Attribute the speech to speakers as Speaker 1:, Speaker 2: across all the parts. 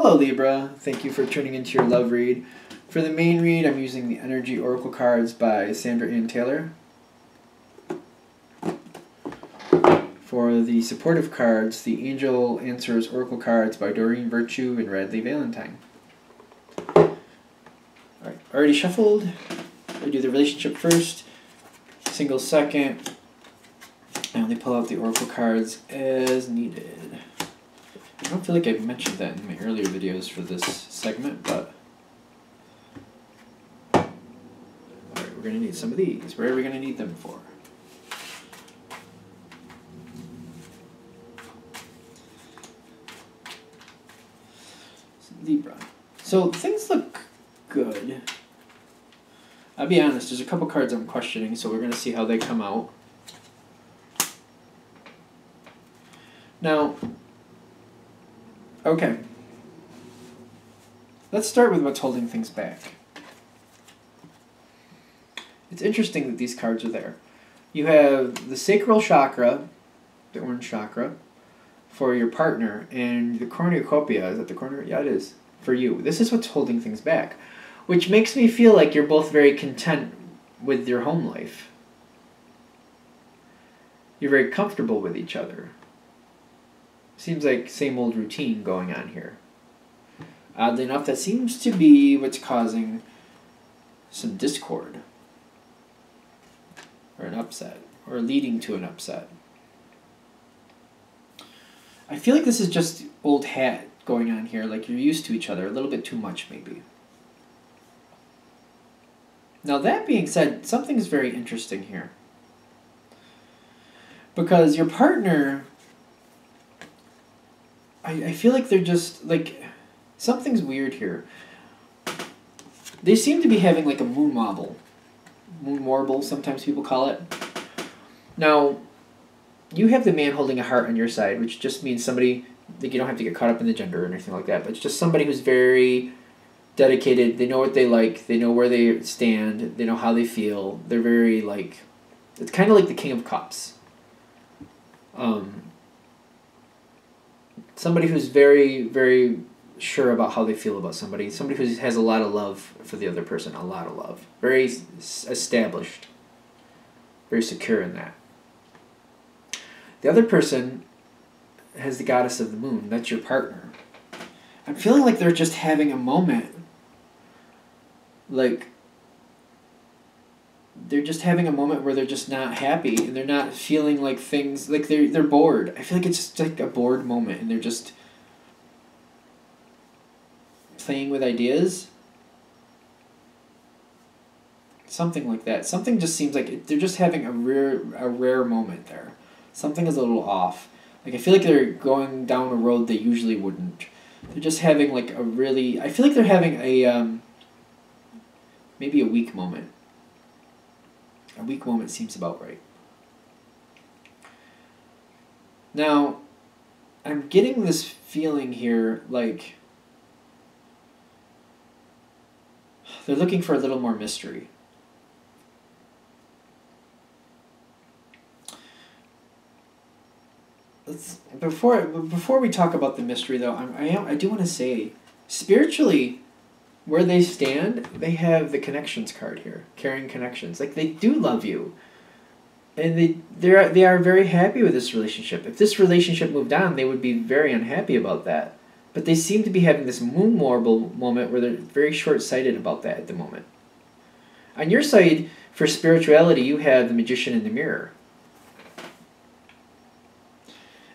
Speaker 1: Hello Libra, thank you for tuning into your love read. For the main read, I'm using the Energy Oracle cards by Sandra Ann Taylor. For the supportive cards, the Angel Answers Oracle cards by Doreen Virtue and Radley Valentine. Alright, already shuffled. I do the relationship first, single second. I only pull out the Oracle cards as needed. I don't feel like I've mentioned that in my earlier videos for this segment, but alright, we're going to need some of these. Where are we going to need them for? Libra. So things look good. I'll be honest, there's a couple cards I'm questioning, so we're going to see how they come out. Now, okay. Let's start with what's holding things back. It's interesting that these cards are there. You have the sacral chakra, the orange chakra, for your partner, and the cornucopia. Is that the corner? Yeah, it is. For you. This is what's holding things back, which makes me feel like you're both very content with your home life. You're very comfortable with each other. Seems like same old routine going on here. Oddly enough, that seems to be what's causing some discord. Or an upset. Or leading to an upset. I feel like this is just old hat going on here, like you're used to each other a little bit too much maybe. Now that being said, something's very interesting here. Because your partner, I feel like they're just, like, something's weird here. They seem to be having like a moon wobble. Moon warble, sometimes people call it. Now, you have the man holding a heart on your side, which just means somebody, like, you don't have to get caught up in the gender or anything like that, but it's just somebody who's very dedicated. They know what they like. They know where they stand. They know how they feel. They're very, like, it's kind of like the King of Cups. Somebody who's very, very sure about how they feel about somebody. Somebody who has a lot of love for the other person. A lot of love. Very established. Very secure in that. The other person has the goddess of the moon. That's your partner. I'm feeling like they're just having a moment. Like, they're just having a moment where they're just not happy and they're not feeling like things, like they're bored. I feel like it's just like a bored moment and they're just playing with ideas. Something like that. Something just seems like they're just having a rare moment there. Something is a little off. Like, I feel like they're going down a road they usually wouldn't. They're just having like a really, I feel like they're having a maybe a weak moment. A weak moment seems about right. Now, I'm getting this feeling here like they're looking for a little more mystery. Before we talk about the mystery, though, I do want to say, spiritually, where they stand, they have the connections card here, carrying connections. Like, they do love you, and they are very happy with this relationship. If this relationship moved on, they would be very unhappy about that. But they seem to be having this moon warble moment where they're very short-sighted about that at the moment. On your side, for spirituality, you have the Magician in the Mirror.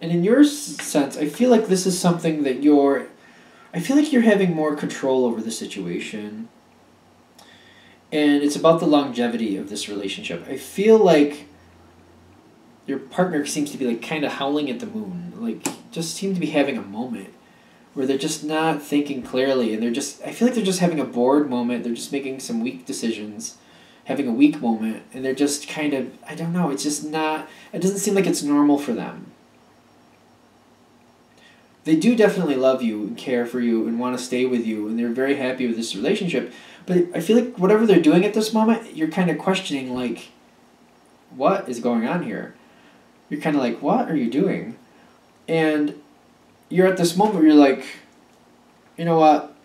Speaker 1: And in your sense, I feel like this is something that I feel like you're having more control over the situation. And it's about the longevity of this relationship. I feel like your partner seems to be like kind of howling at the moon. Like, just seem to be having a moment where they're just not thinking clearly. And I feel like they're just having a bored moment. They're just making some weak decisions, having a weak moment. And they're just kind of, I don't know, it's just not, it doesn't seem like it's normal for them. They do definitely love you and care for you and want to stay with you, and they're very happy with this relationship. But I feel like whatever they're doing at this moment, you're kind of questioning, like, what is going on here? You're kind of like, what are you doing? And you're at this moment where you're like, you know what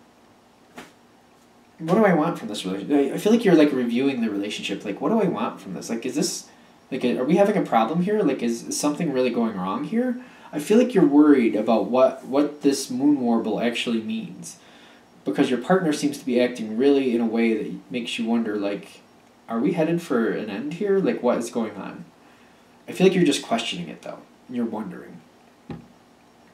Speaker 1: do I want from this relationship? I feel like you're like reviewing the relationship. Like, what do I want from this? Like, is this, like, are we having a problem here? Like, is something really going wrong here? I feel like you're worried about what this moon warble actually means, because your partner seems to be acting really in a way that makes you wonder, like, are we headed for an end here? Like, what is going on? I feel like you're just questioning it, though. You're wondering.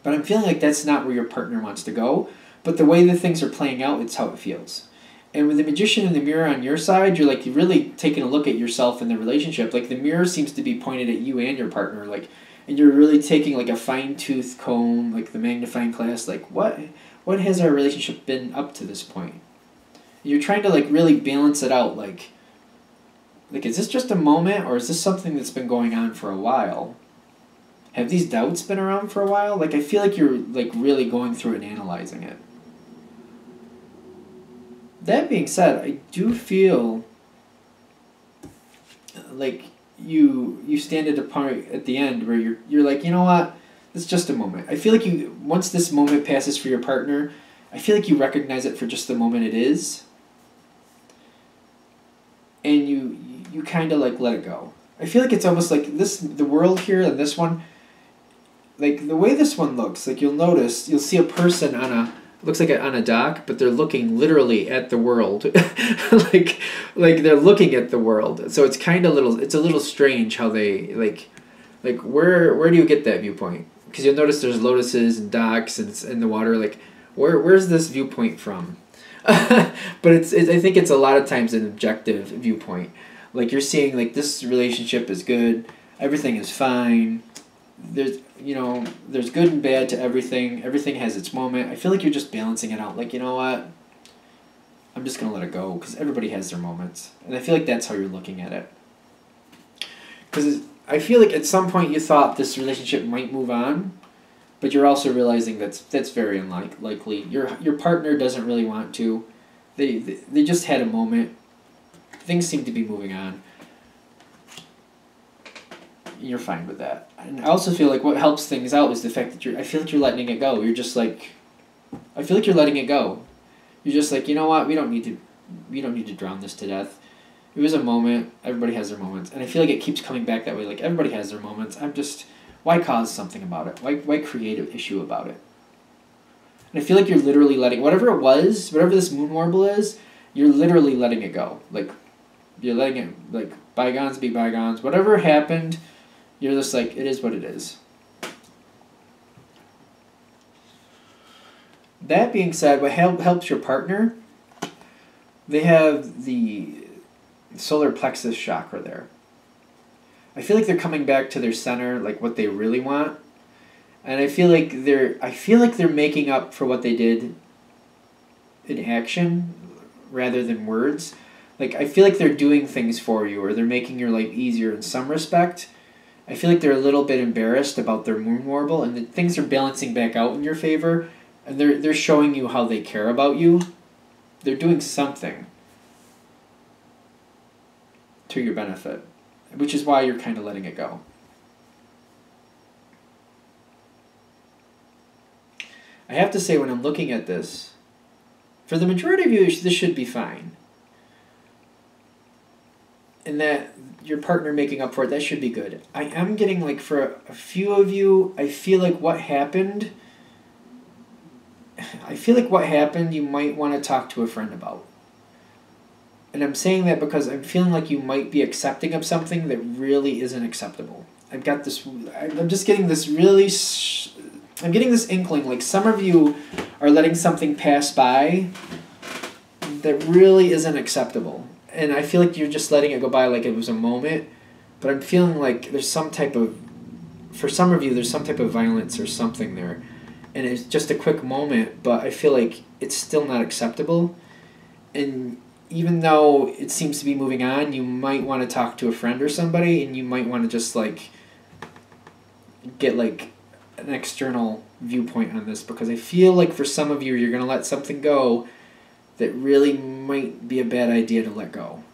Speaker 1: But I'm feeling like that's not where your partner wants to go. But the way that things are playing out, it's how it feels. And with the Magician and the Mirror on your side, you're like, you're really taking a look at yourself in the relationship. Like, the mirror seems to be pointed at you and your partner. Like, and you're really taking like a fine-tooth comb, like the magnifying glass. Like, what has our relationship been up to this point? You're trying to like really balance it out. Like, is this just a moment, or is this something that's been going on for a while? Have these doubts been around for a while? Like, I feel like you're like really going through and analyzing it. That being said, I do feel like you stand at a point at the end where you're like, you know what? It's just a moment. I feel like once this moment passes for your partner, I feel like you recognize it for just the moment it is. And you kind of like let it go. I feel like it's almost like the world here and this one, like the way this one looks, like you'll see a person on a dock, but they're looking literally at the world. like they're looking at the world. So it's kind of it's a little strange how they like where do you get that viewpoint? Because you'll notice there's lotuses and docks and it's in the water. Like where's this viewpoint from? But I think it's a lot of times an objective viewpoint. Like you're seeing like this relationship is good, everything is fine. There's good and bad to everything. Everything has its moment. I feel like you're just balancing it out. Like, you know what? I'm just going to let it go because everybody has their moments. And I feel like that's how you're looking at it. Because I feel like at some point you thought this relationship might move on, but you're also realizing that's very unlikely. Your partner doesn't really want to. They just had a moment. Things seem to be moving on. You're fine with that. And I also feel like what helps things out is the fact that I feel like you're letting it go. You're just like, I feel like you're letting it go. You're just like, you know what? We don't need to drown this to death. It was a moment. Everybody has their moments. And I feel like it keeps coming back that way. Like, everybody has their moments. Why cause something about it? Why create an issue about it? And I feel like you're literally letting, whatever this moon warble is, you're literally letting it go. Like, you're letting it, like, bygones be bygones. Whatever happened, you're just like, it is what it is. That being said, what helps your partner, they have the solar plexus chakra there. I feel like they're coming back to their center, like what they really want. And I feel like they're making up for what they did in action rather than words. Like, I feel like they're doing things for you, or they're making your life easier in some respect. I feel like they're a little bit embarrassed about their moon warble, and that things are balancing back out in your favor, and they're showing you how they care about you. They're doing something to your benefit, which is why you're kind of letting it go. I have to say, when I'm looking at this, for the majority of you, this should be fine. And that your partner making up for it, that should be good. I am getting, like, for a few of you, I feel like what happened you might want to talk to a friend about. And I'm saying that because I'm feeling like you might be accepting of something that really isn't acceptable. I'm just getting this I'm getting this inkling, like some of you are letting something pass by that really isn't acceptable. And I feel like you're just letting it go by like it was a moment, but I'm feeling like for some of you, there's some type of violence or something there. And it's just a quick moment, but I feel like it's still not acceptable. And even though it seems to be moving on, you might want to talk to a friend or somebody, and you might want to just, like, get, like, an external viewpoint on this, because I feel like for some of you, you're going to let something go that really might be a bad idea to let go.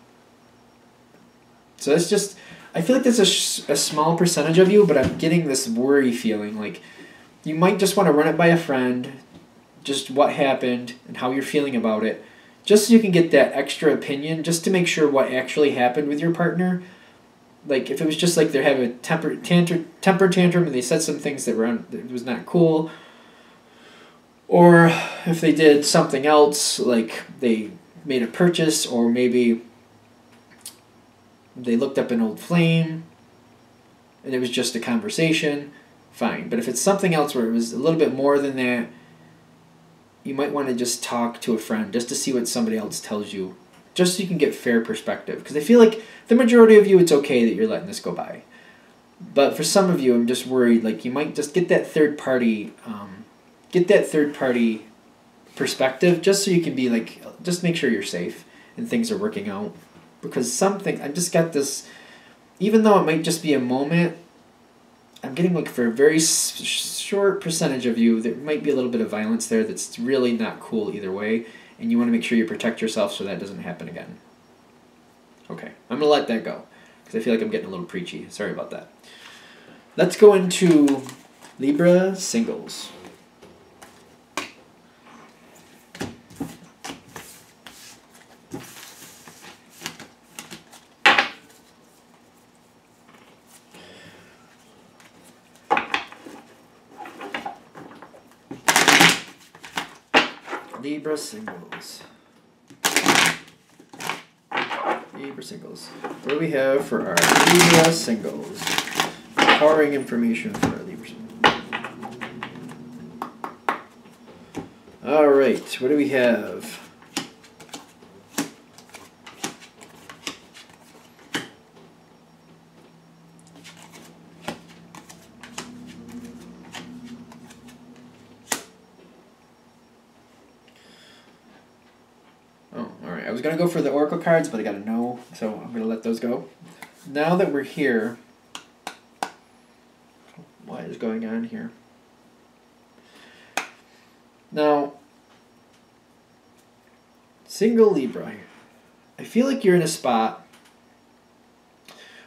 Speaker 1: So that's just, I feel like that's a small percentage of you, but I'm getting this worry feeling, like, you might just want to run it by a friend, just what happened and how you're feeling about it, just so you can get that extra opinion, just to make sure what actually happened with your partner. Like, if it was just like they're having a temper tantrum and they said some things that was not cool, or if they did something else, like they made a purchase, or maybe they looked up an old flame and it was just a conversation, fine. But if it's something else where it was a little bit more than that, you might want to just talk to a friend just to see what somebody else tells you, just so you can get fair perspective. Because I feel like the majority of you, it's okay that you're letting this go by. But for some of you, I'm just worried, like, you might just get that third party perspective, just so you can be like, just make sure you're safe and things are working out. Because I just got this, even though it might just be a moment, I'm getting like for a very short percentage of you, there might be a little bit of violence there that's really not cool either way, and you want to make sure you protect yourself so that doesn't happen again. Okay, I'm going to let that go, because I feel like I'm getting a little preachy. Sorry about that. Let's go into Libra singles. Libra singles. Libra singles. What do we have for our Libra singles? Empowering information for our Libra singles. Alright, what do we have? I was going to go for the Oracle cards, but I got a no, so I'm going to let those go. Now that we're here, what is going on here? Now, single Libra, I feel like you're in a spot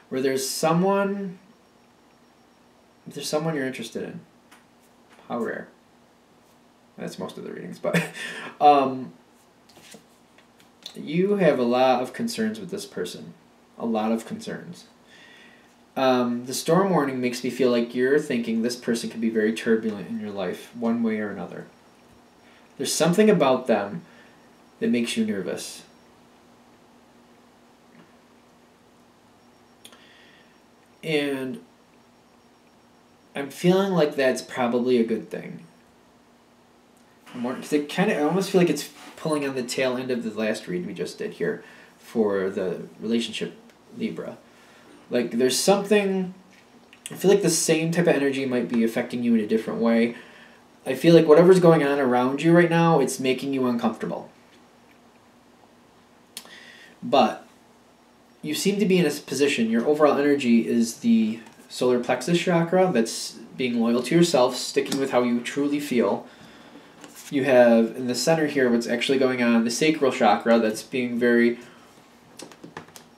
Speaker 1: where there's someone you're interested in. How rare. That's most of the readings, but you have a lot of concerns with this person. A lot of concerns. The storm warning makes me feel like you're thinking this person can be very turbulent in your life, one way or another. There's something about them that makes you nervous. And I'm feeling like that's probably a good thing. Because I almost feel like it's pulling on the tail end of the last read we just did here for the relationship Libra. Like, there's something, I feel like the same type of energy might be affecting you in a different way. I feel like whatever's going on around you right now, it's making you uncomfortable. But you seem to be in a position, your overall energy is the solar plexus chakra, that's being loyal to yourself, sticking with how you truly feel. You have in the center here what's actually going on, the sacral chakra, that's being very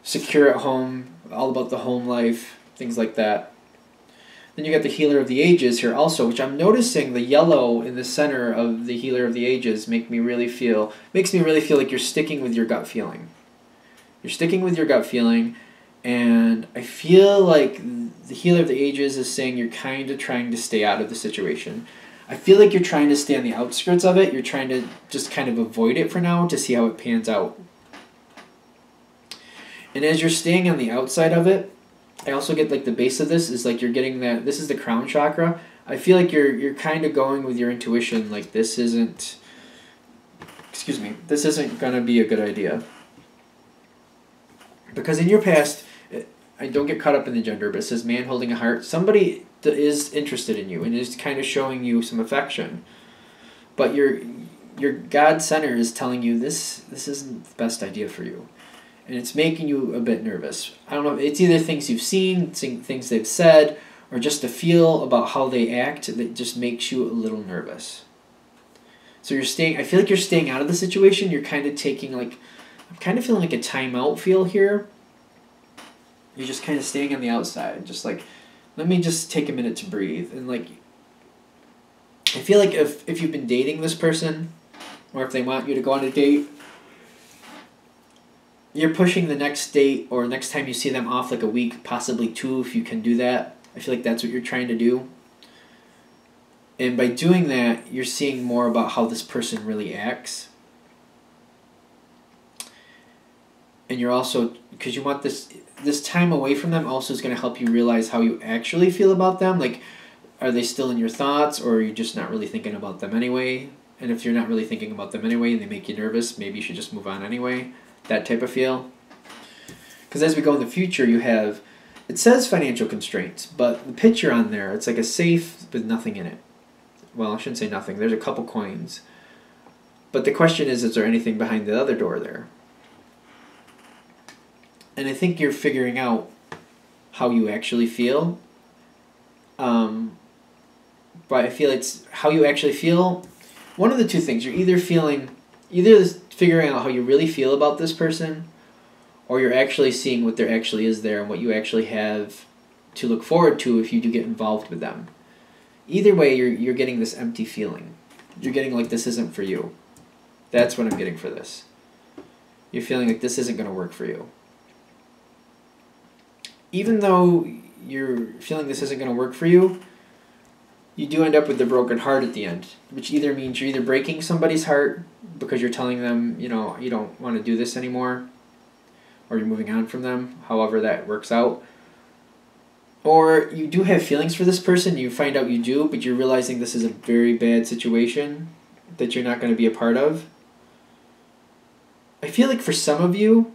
Speaker 1: secure at home, all about the home life, things like that. Then you got the healer of the ages here also, which I'm noticing the yellow in the center of the healer of the ages makes me really feel like you're sticking with your gut feeling. You're sticking with your gut feeling, and I feel like the healer of the ages is saying you're kind of trying to stay out of the situation. I feel like you're trying to stay on the outskirts of it. You're trying to just kind of avoid it for now to see how it pans out. And as you're staying on the outside of it, I also get like the base of this is like you're getting that, this is the crown chakra. I feel like you're kind of going with your intuition, like this isn't going to be a good idea. Because in your past, I don't get caught up in the gender, but it says man holding a heart. Somebody is interested in you and is kind of showing you some affection. But your God center is telling you this isn't the best idea for you. And it's making you a bit nervous. I don't know, it's either things you've seen, things they've said, or just a feel about how they act that just makes you a little nervous. So I feel like you're staying out of the situation. You're kind of taking I'm kind of feeling like a timeout feel here. You're just kind of staying on the outside, just like, let me just take a minute to breathe. And I feel like if you've been dating this person, or if they want you to go on a date, you're pushing the next date or next time you see them off like a week, possibly 2 if you can do that. I feel like that's what you're trying to do. And by doing that, you're seeing more about how this person really acts. And you're also, because you want this time away from them also is going to help you realize how you actually feel about them. Like, are they still in your thoughts, or are you just not really thinking about them anyway? And if you're not really thinking about them anyway and they make you nervous, maybe you should just move on anyway. That type of feel. Because as we go in the future, you have, it says financial constraints, but the picture on there, it's like a safe with nothing in it. Well, I shouldn't say nothing. There's a couple coins. But the question is there anything behind the other door there? And I think you're figuring out how you actually feel. But I feel it's how you actually feel. One of the two things. You're either figuring out how you really feel about this person, or you're actually seeing what there actually is there and what you actually have to look forward to if you do get involved with them. Either way, you're getting this empty feeling. You're getting like this isn't for you. That's what I'm getting for this. You're feeling like this isn't going to work for you. Even though you're feeling this isn't going to work for you, you do end up with the broken heart at the end, which either means you're either breaking somebody's heart because you're telling them, you know, you don't want to do this anymore, or you're moving on from them, however that works out. Or you do have feelings for this person, you find out you do, but you're realizing this is a very bad situation that you're not going to be a part of. I feel like for some of you,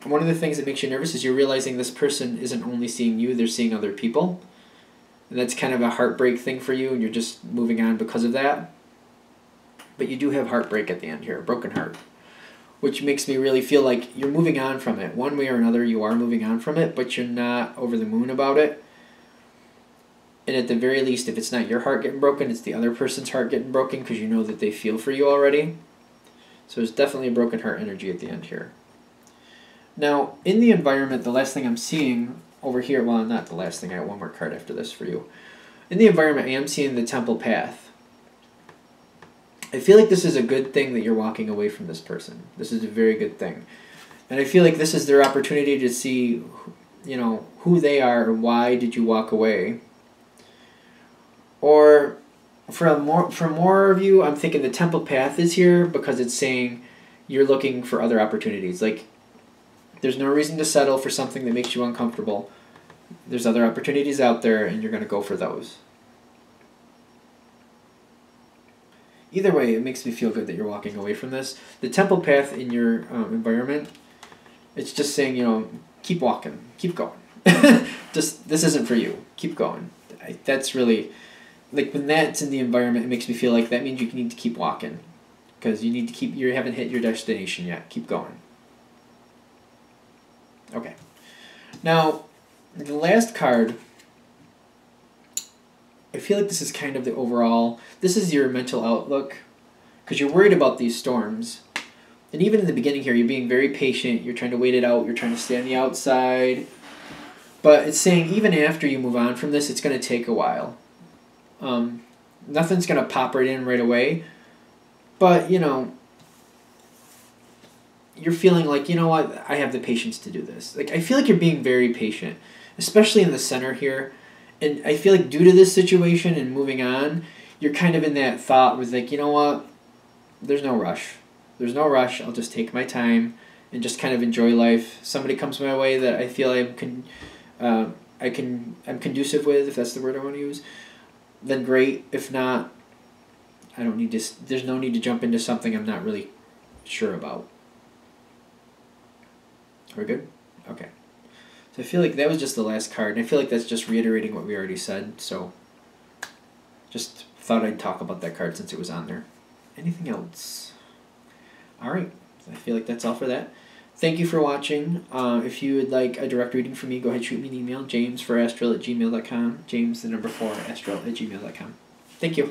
Speaker 1: one of the things that makes you nervous is you're realizing this person isn't only seeing you, they're seeing other people. And that's kind of a heartbreak thing for you, and you're just moving on because of that. But you do have heartbreak at the end here, a broken heart. Which makes me really feel like you're moving on from it. One way or another, you are moving on from it, but you're not over the moon about it. And at the very least, if it's not your heart getting broken, it's the other person's heart getting broken because you know that they feel for you already. So there's definitely a broken heart energy at the end here. Now, in the environment, the last thing I'm seeing over here, well, not the last thing, I have one more card after this for you. In the environment, I am seeing the temple path. I feel like this is a good thing that you're walking away from this person. This is a very good thing. And I feel like this is their opportunity to see, you know, who they are and why did you walk away. Or for more of you, I'm thinking the temple path is here because it's saying you're looking for other opportunities. Like, there's no reason to settle for something that makes you uncomfortable. There's other opportunities out there, and you're going to go for those. Either way, it makes me feel good that you're walking away from this. The temple path in your environment, it's just saying, you know, keep walking, keep going. Just, this isn't for you. Keep going. That's really, like, when that's in the environment, it makes me feel like that means you need to keep walking. Because you need to keep, you haven't hit your destination yet. Keep going. Okay. Now, the last card, I feel like this is kind of the overall, this is your mental outlook, because you're worried about these storms. And even in the beginning here, you're being very patient, you're trying to wait it out, you're trying to stay on the outside. But it's saying even after you move on from this, it's going to take a while. Nothing's going to pop right in right away. But, you know, you're feeling like, you know what, I have the patience to do this. Like, I feel like you're being very patient, especially in the center here. And I feel like due to this situation and moving on, you're kind of in that thought where it's like, you know what, there's no rush. There's no rush. I'll just take my time and just kind of enjoy life. Somebody comes my way that I feel I'm conducive with, if that's the word I want to use, then great. If not, I don't need to. There's no need to jump into something I'm not really sure about. We're good? Okay. So I feel like that was just the last card, and I feel like that's just reiterating what we already said, so just thought I'd talk about that card since it was on there. Anything else? Alright, I feel like that's all for that. Thank you for watching. If you would like a direct reading from me, go ahead and shoot me an email, james4astral@gmail.com, james4astral@gmail.com. Thank you.